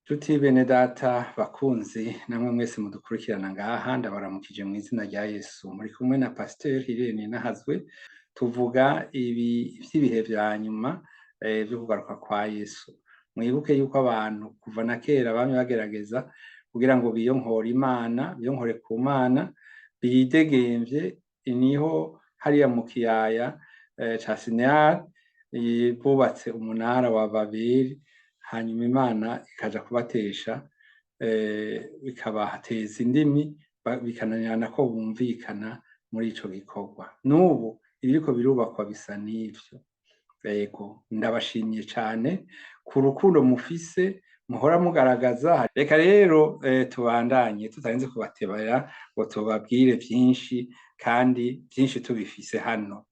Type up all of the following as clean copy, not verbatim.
Nshuti bene data bakunzi namwe mwese mudukurikirana ngaha ndabaramukije mu izina rya Yesu muri kumwe na Pasteur Irene Nahazwe tuvuga ivy'ibihe vya nyuma vyo kugaruka kwa Yesu. Mwibuke yuko abantu kuva na kera bamye bagerageza kugira ngo biyonkore ku Mana bidegemvye, niho hariya mu kiyaya ca Sinai bubatse umunara wa Babeli, hanyuma Imana ikaja kubatesha bikabateza indimi bikananirana ko bumvikana muri ico gikorwa. N'ubu ibiriko birubakwa bisa n'ivyo. Yego ndabashimiye cane ku rukundo mufise muhora mugaragaza. Reka rero tubandanye tutarinze kubatebera ngo tubabwire vyinshi kandi vyinshi tubifise hano.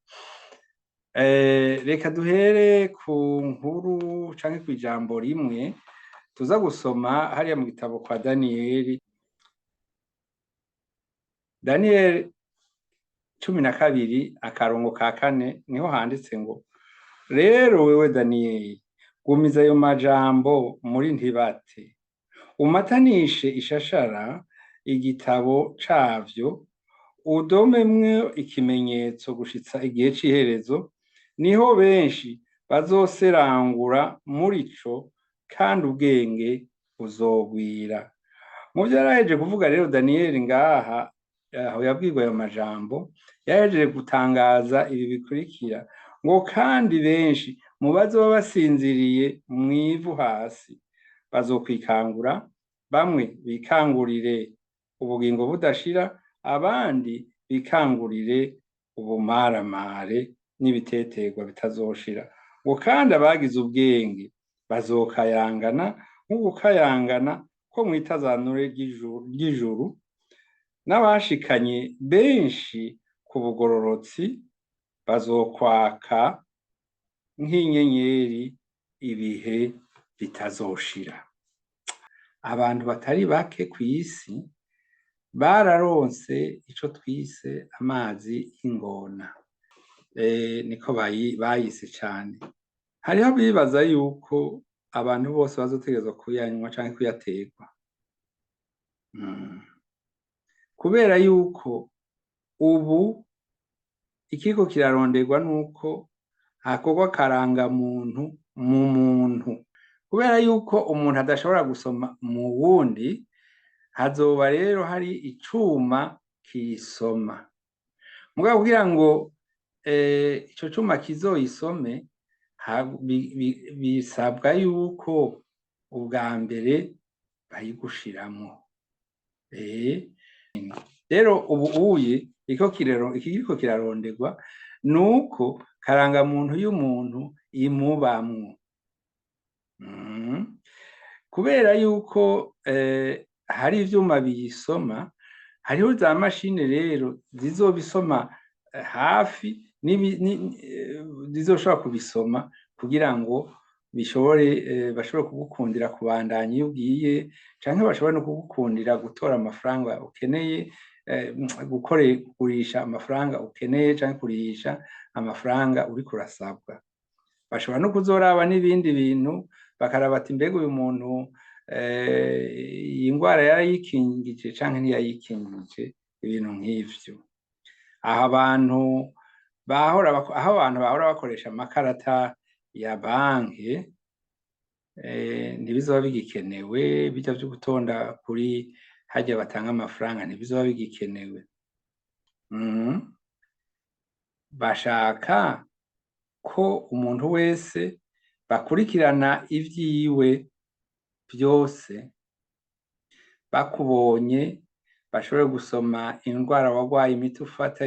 Reka duhere ku nkuru canke kw'ijambo rimwe tuza gusoma hariya mu gitabo kwa Daniyeli. Daniyeli 12 akarongo ka 4 niho handitse ngo: rero wewe Daniyeli gumiza ayo majambo muri ntibate, umatanishe ishashara igitabo cavyo, udomemwo ikimenyetso gushitsa igihe c'iherezo, niho benshi bazoserangura muri co kandi ubwenge buzogwira. Mu vyo yarahejeje kuvuga rero Daniyeli ngaha aho yabwirwa ayo majambo, yahejeje gutangaza ibi bikurikira ngo: kandi benshi mu bazoba basinziriye mw'ivu hasi bazokwikangura, bamwe bikangurire ubugingo budashira, abandi bikangurire ubumaramare n'ibiteterwa bitazoshira. Ngo kandi abagize ubwenge bazokayangana nk'ugukayangana ko mw'itazanure ry'ijuru, n'abashikanye benshi ku bugororotsi bazokwaka nk'inyenyeri ibihe bitazoshira. Abantu batari bake kw'isi bararonse ico twise amazi y'ingona, niko bayise cane. Hariho bibaza yuko abantu bose bazotegerezwa kuyanywa canke kuyaterwa, kubera yuko ubu ikiriko kiraronderwa nuko hakorwa karangamuntu mu muntu. Kubera yuko umuntu adashobora gusoma mu wundi, hazoba rero hari icuma kisoma. Mugabo kugira ngo ico cuma kizoyisome bisabwa yuko ubwa mbere bayigushiramwo. Rero ubu ikiriko kiraronderwa nuko karangamuntu y'umuntu imubamwo. Kubera yuko hari ivyuma biyisoma, hariho za mashine rero zizobisoma hafi zizoshobora kubisoma kugira ngo bashobore kugukundira kubandanya iyo ugiye, canke bashobore no kugukundira gutora amafaranga ukeneye, kugurisha amafaranga ukeneye canke kurisha amafaranga uriko urasabwa. Bashobora no kuzoraba n'ibindi bintu bakaraba ati mbega uyu muntu iyi ngwara yarayikingije canke ntiyayikingije, ibintu nk'ivyo. Aho abantu bahora bakoresha amakarata ya banki ntibizoba bigikenewe, birya vyo gutonda kuri harya batanga amafaranga ntibizoba bigikenewe. Bashaka ko umuntu wese bakurikirana ivyiwe vyose, bakubonye bashobore gusoma indwara wagwaye, imiti ufata,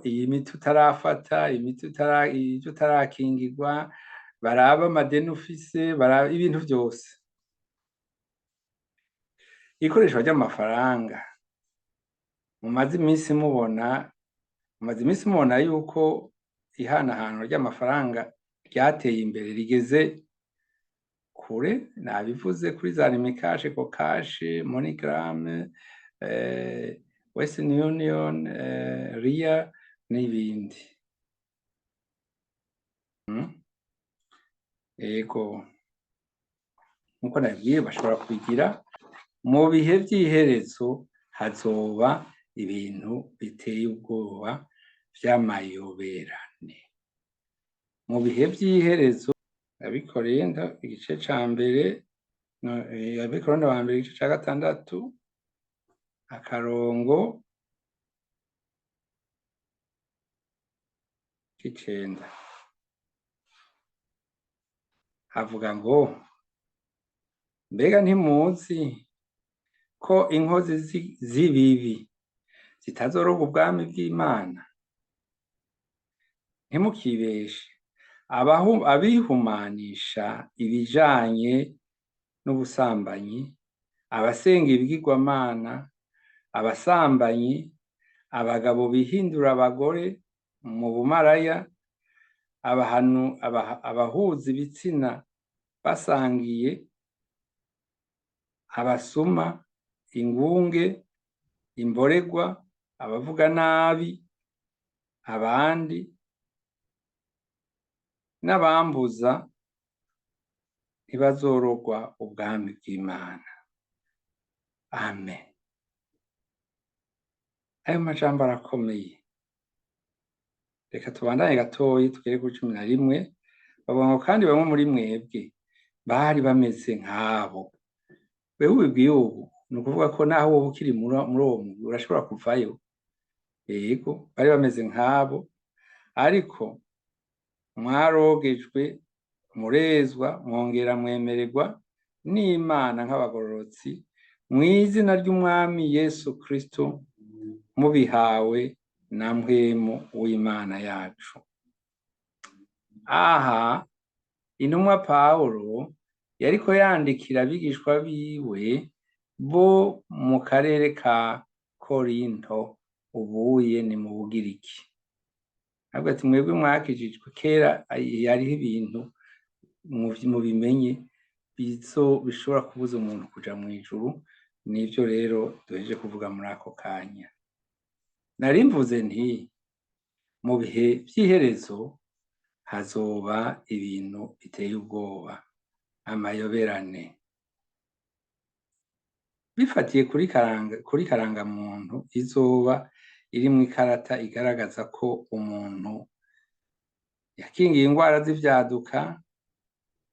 iyi miti utarafata, ivyo utarakingirwa, baraba amadeni ufise, baraba ibintu vyose. Ikoreshwa ry'amafaranga mumaze imisi mubona yuko ihanahano ry'amafaranga ryateye imbere, rigeze kure. Nabivuze kuri za Rimikashe, Kokashe, MoneyGram, Western Union, RIA n'ibindi. ego nkuko nabwiye bashobora kugira mu bihe by'iherezo hazoba ibintu biteye ubwoba vy'amayoberane. Mu bihe by'iherezo Abikorinto igice ca mbere, Abikorinto ba mbere igice ca 6 akarongo k'9 havuga ngo mbega ntimuzi ko inkozi z'ibibi zitazoroga ubwami bw'Imana? Ntimukibeshe, abihumanisha ibijanye n'ubusambanyi, abasenga ibigirwamana, abasambanyi, abagabo bihindura abagore mu bumaraya, abahuza ibitsina basangiye, abasuma, ingunge, imboregwa, abavuga nabi abandi, n'abambuza ntibazorogwa ubwami bw'Imana. Amen. Ayo majambo arakomeye. Reka tubandanye gatoyi tugere kuri 11. Bavuga ngo kandi bamwe muri mwebwe bari bameze nk'abo. Wewe ubibwiye ubu ni ukuvuga ko naho wowe ukiri muri uwo mugwi urashobora kuvayo. Yego bari bameze nk'abo, ariko mwarogejwe, murezwa, mwongera mwemererwa n'Imana nk'abagororotsi mw'izina ry'Umwami Yesu Kristo, mubihawe na mpwemu w'Imana yacu. Aha intumwa Pawulo yariko yandikira abigishwa biwe bo mu karere ka Korinto, ubuye ni mu Bugiriki. Avuga ati mwebwe mwakijijwe kera, hariho ibintu mubimenye bishobora kubuza umuntu kuja mw'ijuru. Nivyo rero duhejeje kuvuga muri ako kanya. Nari mvuze nti mu bihe vy'iherezo hazoba ibintu biteye ubwoba, amayoberane. Bifatiye kuri karangamuntu izoba iri mw'ikarata igaragaza ko umuntu yakingiye ingwara z'ivyaduka,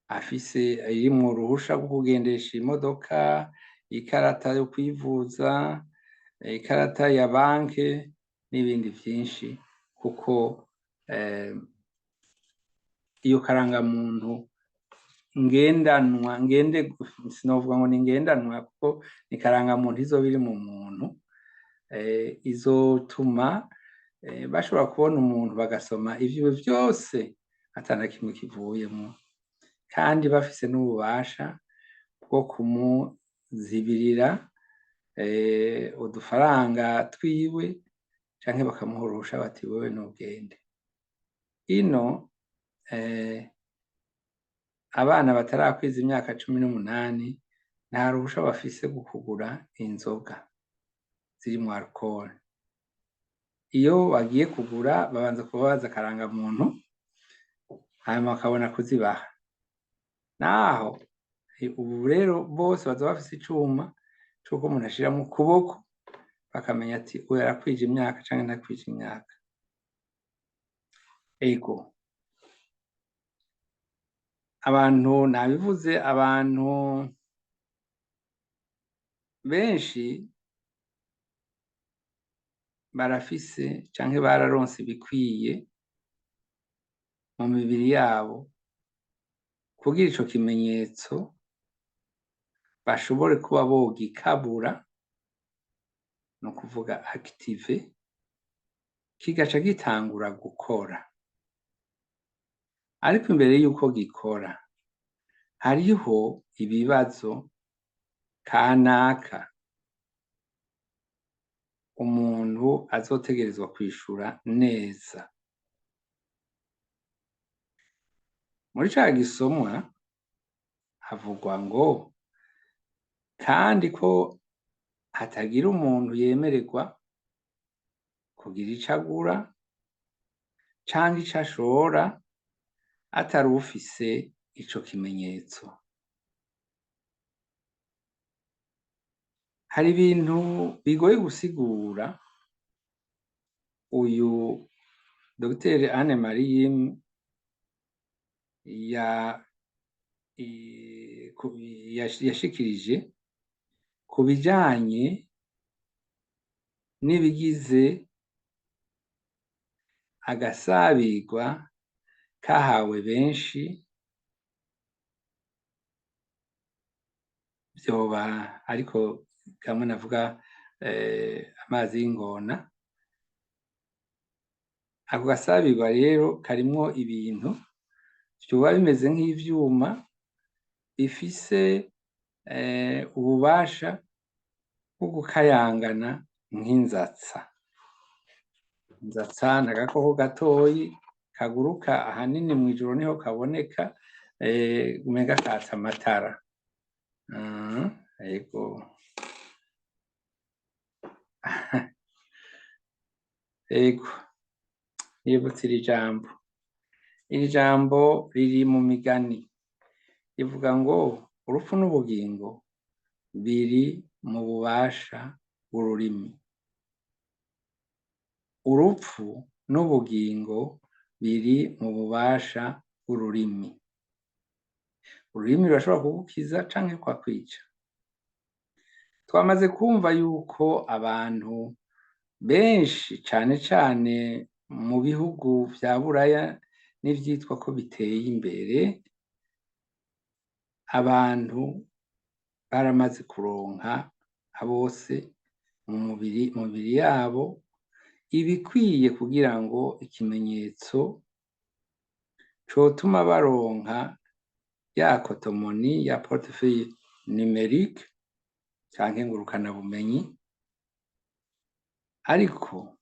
afise iri mu ruhusha rwo kugendesha imodoka, ikarata yo kwivuza, ikarata ya banke n'ibindi vyinshi, kuko iyo karangamuntu ngendanwa, sinovuga ngo ni ngendanwa kuko ni karangamuntu izoba iri mu muntu, izotuma bashobora kubona umuntu bagasoma ivyiwe vyose atana kimwe kivuyemo, kandi bafise n'ububasha bwo kumuzibirira udufaranga twiwe, canke bakamuhorosha bati wewe ntugende. Ino abana batarakwiza imyaka 18 nta ruhusha bafise kugura inzoga zirimwo alcool. Iyo bagiye kugura babanza kubabaza karangamuntu, hanyuma bakabona kuzibaha. Naho ubu rero bose baza bafise icuma c'uko umuntu ashira mu kuboko bakamenya ati uyu arakwije imyaka canke ntakwije imyaka. Ego abantu nabivuze, abantu benshi barafise canke bararonse ibikwiye mu mibiri yabo kugira ico kimenyetso bashobore kuba bogikabura, no kuvuga active, kigaca gitangura gukora. Ariko imbere yuko gikora hariho ibibazo kanaka umuntu azotegerezwa kwishura neza. Muri ca gisomwa havugwa ngo kandi ko hatagira umuntu yemererwa kugira ico agura canke ico ashora atari ufise ico kimenyetso. Hari ibintu bigoye gusigura uyu Dr Anne Marie yashikirije ku bijanye n'ibigize agasabigwa kahawe benshi, vyoba ariko kamwe navuga amazi y'ingona. Ako gasabigwa rero karimwo ibintu vyoba bimeze nk'ivyuma bifise ububasha bwo gukayangana nk'inzatsa. Inzatsa ni agakoko gatoyi kaguruka ahanini mw'ijoro niho kaboneka, umenga katsa amatara. Yego. Yego, nibutse iri jambo. Iri jambo riri mu migani, rivuga ngo urupfu n'ubugingo biri mu bubasha bw'ururimi. Urupfu n'ubugingo biri mu bubasha bw'ururimi. Ururimi rurashobora kugukiza canke rukakwica. Twamaze kumva yuko abantu benshi cane cane mu bihugu vya Buraya n'ivyitwa ko biteye imbere, abantu baramaze kuronka bose mu mubiri yabo ibikwiye kugira ngo ikimenyetso cotuma baronka ya kotomoni, ya portefeuille numérique canke ngurukana bumenyi, ariko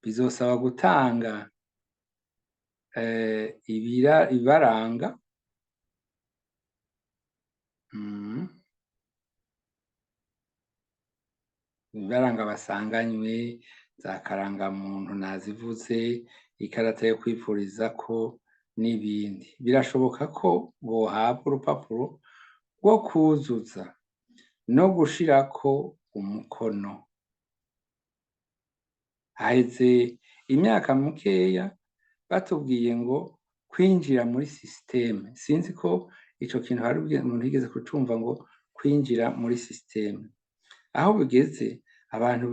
bizosaba gutanga ibibaranga, ibibaranga basanganywe, za karangamuntu nazivuze, ikarata yo kwipfurizako n'ibindi. Birashoboka ko bohabwa urupapuro rwo kuzuza no gushirako umukono. Haheze imyaka mikeya batubwiye ngo kwinjira muri systeme, sinzi ko ico kintu hari umuntu yigeze kucumva, ngo kwinjira muri systeme. Aho bigeze abantu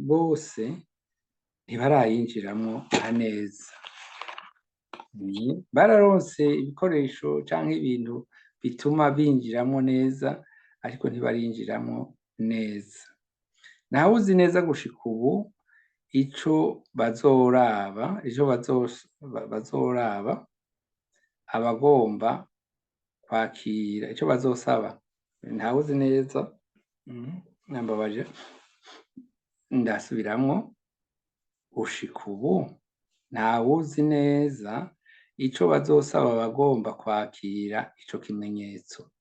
bose ntibarayinjiramwo neza. Bararonse ibikoresho canke ibintu bituma binjiramwo neza, ariko ntibarinjiramwo neza. Ntawe uzi neza gushika ubu ico bazoraba abagomba kwakira, ico bazosaba ntawe uzi neza. Nambabaje, ndasubiramwo, gushika ubu ntawe uzi neza ico bazosaba abagomba kwakira ico kimenyetso.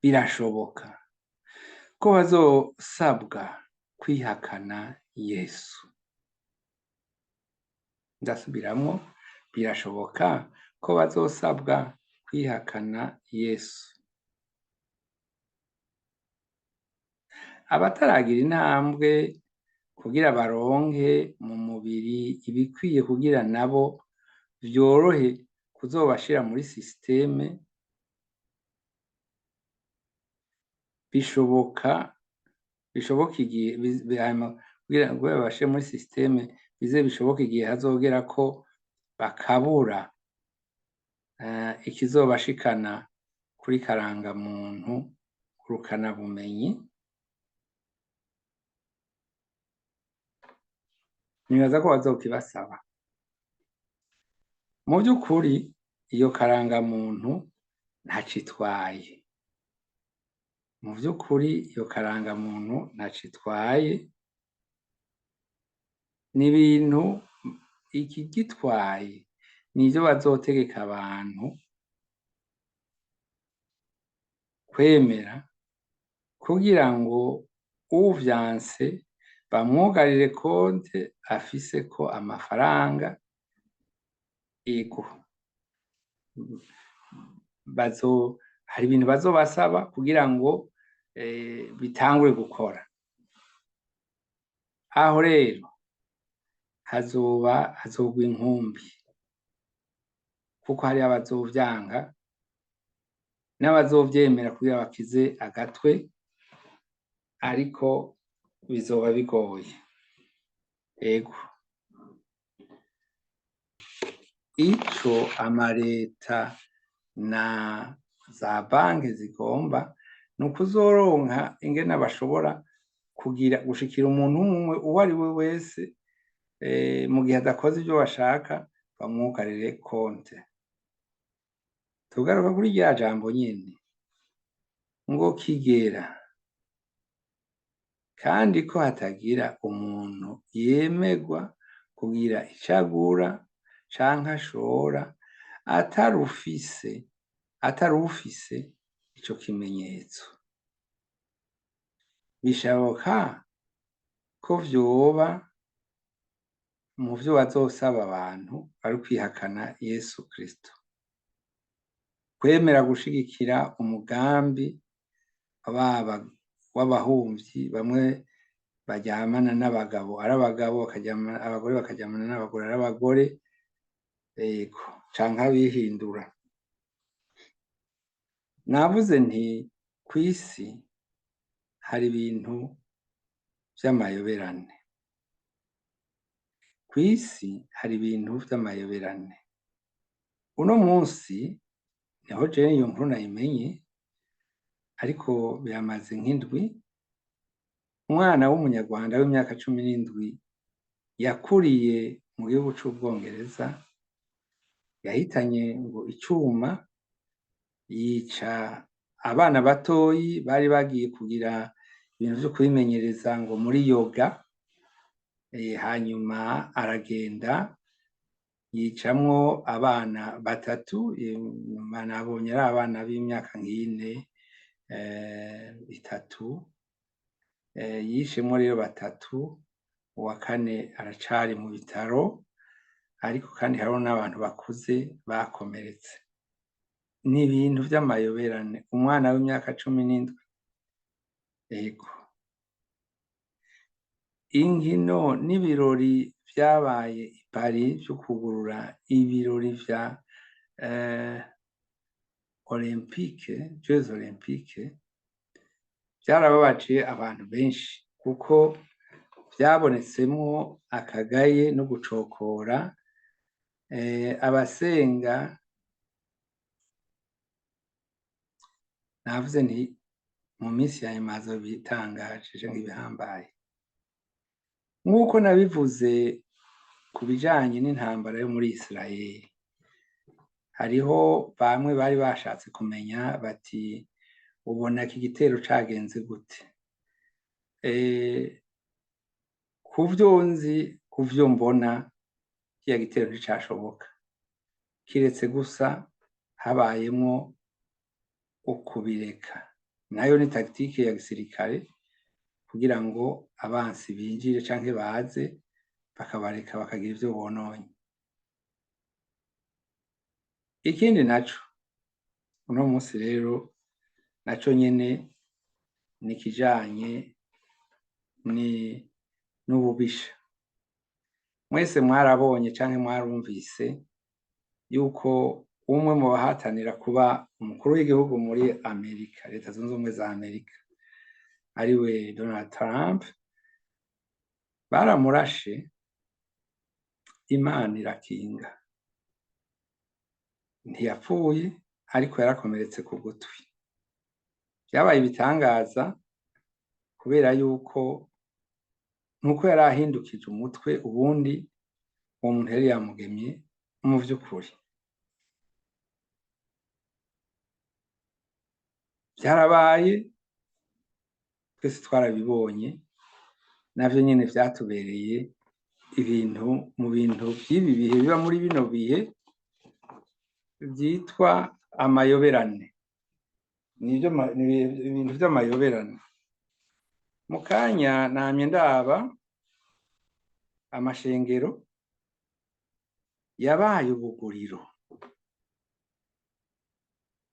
Birashoboka ko bazosabwa kwihakana Yesu. Ndasubiramwo, birashoboka ko bazosabwa kwihakana Yesu. Abataragira intambwe kugira baronke mu mubiri ibikwiye kugira nabo vyorohe kuzobashira muri systeme, bishoboka igihe kugira ngo babashe muri systeme, bize bishoboka igihe hazogera ko bakabura ikizobashikana kuri karangamuntu, ngurukana bumenyi. Nibaza ko bazokibasaba. Mu by'ukuri iyo karangamuntu ntaco itwaye. Mu by'ukuri iyo karangamuntu ntaco itwaye. Ni ibintu ikigitwaye nivyo bazotegeka abantu kwemera, kugira ngo uvyanse bamwugarire konte afiseko amafaranga. Ego, hari ibintu bazobasaba kugira ngo bitangure gukora. Aho rero hazogwa inkumbi, kuko hari abazovyanka n'abazovyemera kugira bakize agatwe, ariko bizoba bigoye. Ego, ico amareta na za banki zigomba ni ukuzoronka ingene bashobora gushikira umuntu umwe uwo ari we wese, mu gihe adakoze ibyo bashaka bamwugarire konte. Tugaruka kuri rya jambo nyene ngo kigera, kandi ko hatagira umuntu yemegwa kugira ico agura canke ashora atarufise ico kimenyetso. Bishoboka ko vyoba mu vyo bazosaba abantu ari kwihakana Yesu Kristo, kwemera gushigikira umugambi w'abahumvyi bamwe baryamana n'abagabo ari abagabo, abagore bakaryamana n'abagore ari abagore, ego, canke abihindura. Navuze nti kw'isi hari ibintu vy'amayoberane. Kw'isi hari ibintu vy'amayoberane. Uno munsi niho jewe iyo nkuru nayimenye, ariko biramaze nk'indwi. Umwana w'umunyarwanda w'imyaka 17 yakuriye mu gihugu c'Ubwongereza yahitanye ngo icuma yica abana batoyi bari bagiye kugira ibintu vyo kwimenyereza ngo muri yoga, hanyuma aragenda yicamwo abana 3, nabonye ari abana b'imyaka nk'ine, 3, yishemwo rero 3, uwa 4 aracari mu bitaro, ariko kandi hariho n'abantu bakuze bakomeretse. Ni ibintu vy'amayoberane, umwana w'imyaka 17. Ego, inkino n'ibirori vyabaye i Paris vyo kugurura ibirori vya Jeux Olympiques vyarababaje abantu benshi, kuko vyabonetsemwo akagaye no gucokora abasenga. Navuze nti mu minsi ya nyuma bitangaje nk'ibihambaye, nk'uko nabivuze ku bijanye n'intambara yo muri Israeli. Hariho bamwe bari bashatse kumenya bati ubona iki gitero cagenze gute? Kuvyo nzi, kuvyo mbona, kiya gitero nticashoboka, kiretse gusa habayemwo ukubireka. Nayo ni tactique ya gisirikare kugira ngo abansi binjire canke baze, bakabareka bakagira ivyo bononye. Ikindi naco uno munsi rero naco nyene ni kijanye n'ububisha. Mwese mwarabonye canke mwarumvise yuko umwe mu bahatanira kuba umukuru w'igihugu muri Amerika, Leta Zunze Ubumwe za Amerika, ariwe Donald Trump, baramurashe, Imana irakinga, ntiyapfuye, ariko yarakomeretse ku gutwi. Vyabaye ibitangaza kubera yuko nuko yari ahindukije umutwe, ubundi uwo muntu yari yamugemye mu vy'ukuri. Vyarabaye, twese twarabibonye, navyo nyene vyatubereye ibintu mu bintu vy'ibi bihe biba muri bino bihe vyitwa amayoberane. Nivyo ibintu vy'amayoberane. Mu kanya namye ndaba amashengero yabaye ubuguriro.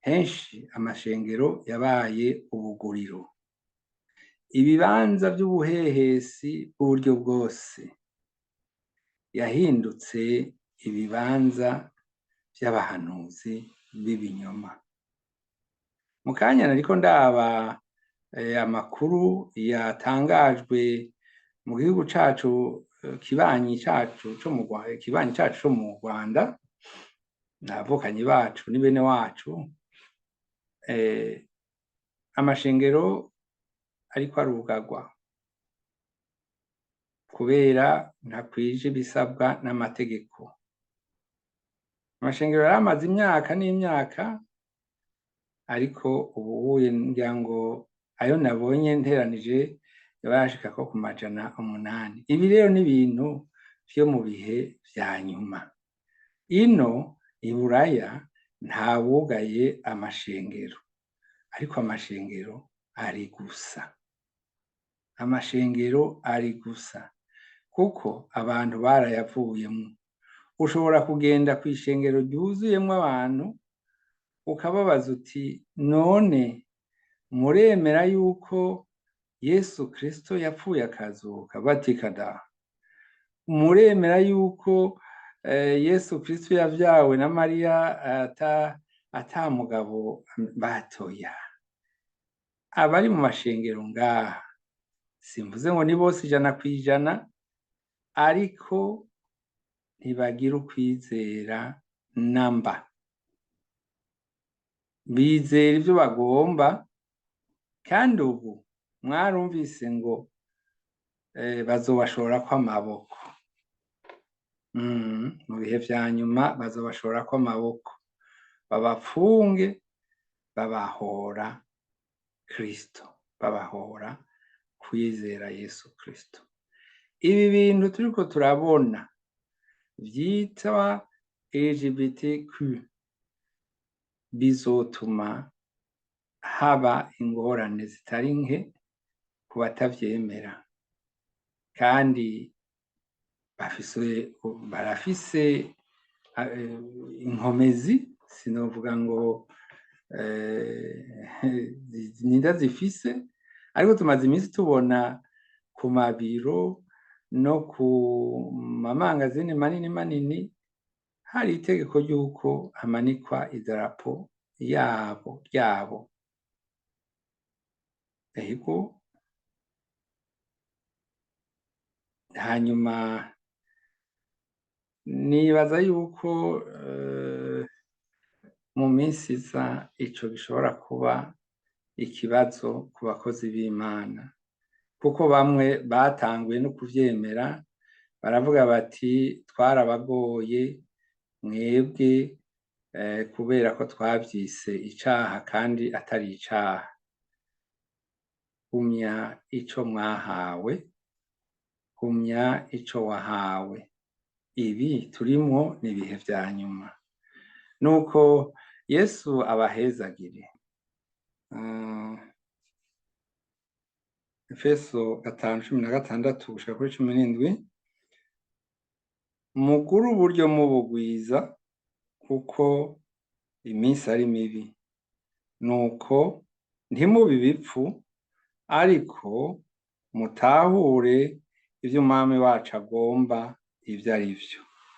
henshi amashengero yabaye ubuguriro, ibibanza vy'ubuhehesi bw'uburyo bwose yahindutse ibibanza vy'abahanuzi b'ibinyoma. Mu kanya nariko ndaba amakuru yatangajwe mu gihugu cacu kibanyi cacu co mu Rwanda, n'abavukanyi bacu ni bene wacu, amashengero ariko arugarwa kubera ntakwije ibisabwa n'amategeko. Amashengero yari amaze imyaka n'imyaka, ariko ubuye ngira ngo ayo nabonye nteranije yabashika ko ku 800. Ibi rero ni ibintu vyo mu bihe vya nyuma. Ino i Buraya nta wugaye amashengero, ariko amashengero ari gusa, amashengero ari gusa kuko abantu barayavuyemwo. Ushobora kugenda kw'ishengero ryuzuyemwo abantu ukababaza uti none muremera yuko Yesu Kristo yapfuye akazuka? Bati kada. Muremera yuko Yesu Kristo yavyawe na Mariya ata mugabo? Batoya. Abari mu mashengero ngaha simvuze ngo ni bose 100%, ariko ntibagira ukwizera namba. Bizera ivyo bagomba, kandi ubu mwarumvise ngo bazobashorako amaboko. Mu bihe vya nyuma bazobashorako amaboko, babapfunge, babahora Kristo, babahora kwizera Yesu Kristo. Ibi bintu turiko turabona vyitwa LGBTQ bizotuma haba ingorane zitari nke ku batavyemera, kandi barafise inkomezi, sinovuga ngo ninda zifise, ariko tumaze iminsi tubona ku mabiro no ku mamangazini manini manini hari itegeko ry'uko hamanikwa idarapo ryabo. Ego, hanyuma nibaza yuko mu minsi iza ico gishobora kuba ikibazo ku bakozi b'Imana, kuko bamwe batanguye no kuvyemera, baravuga bati twarabagoye mwebwe kubera ko twavyise icaha kandi atari icaha. Gumya ico mwahawe, gumya ico wahawe. Ibi turimwo ni ibihe vya nyuma. Nuko Yesu abahezagire. Efeso 5:16-17, mugure uburyo mubugwiza kuko iminsi ari mibi. Nuko ntimubi bipfu, ariko mutahure ivyo umwami wacu agomba ivyo ari vyo.